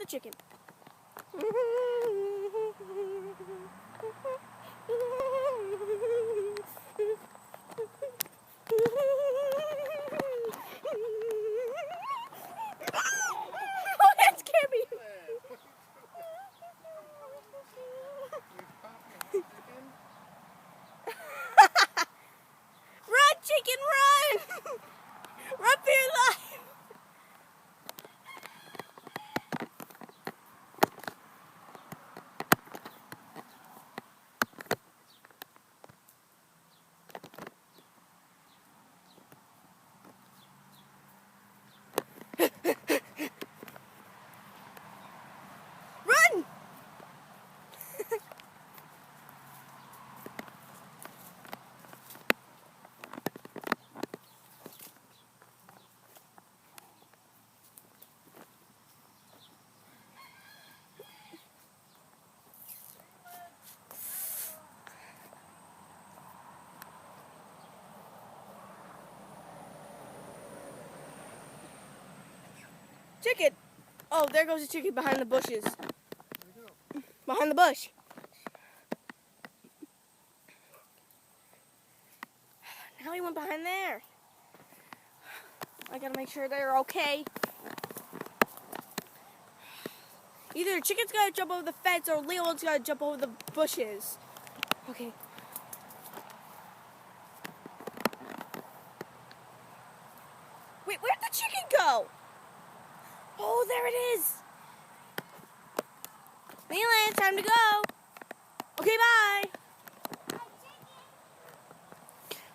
the chicken. Oh, that scared me. Run, chicken, run! Run for your life! Run! Chicken! Oh, there goes the chicken behind the bushes. Behind the bush. Now he went behind there. I gotta make sure they're okay. Either the chicken's gotta jump over the fence or Leon's gotta jump over the bushes. Okay. Wait, where'd the chicken go? Oh, there it is. Leland, time to go. Okay, bye.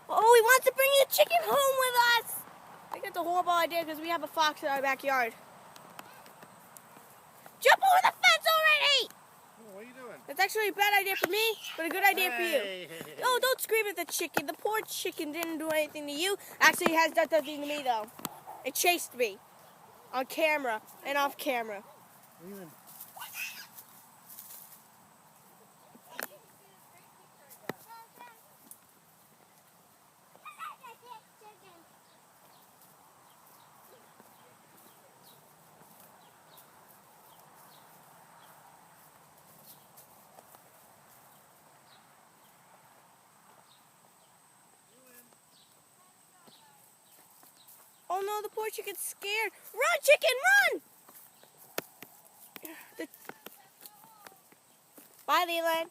Oh, he wants to bring the chicken home with us. I think that's a horrible idea because we have a fox in our backyard. Jump over the fence already! Oh, what are you doing? That's actually a bad idea for me, but a good idea for you. Oh, don't scream at the chicken. The poor chicken didn't do anything to you. Actually, it has done something to me, though. It chased me. On camera and off camera. Leland. Oh no, the poor chicken's scared. Run, chicken, run! Bye, Leland.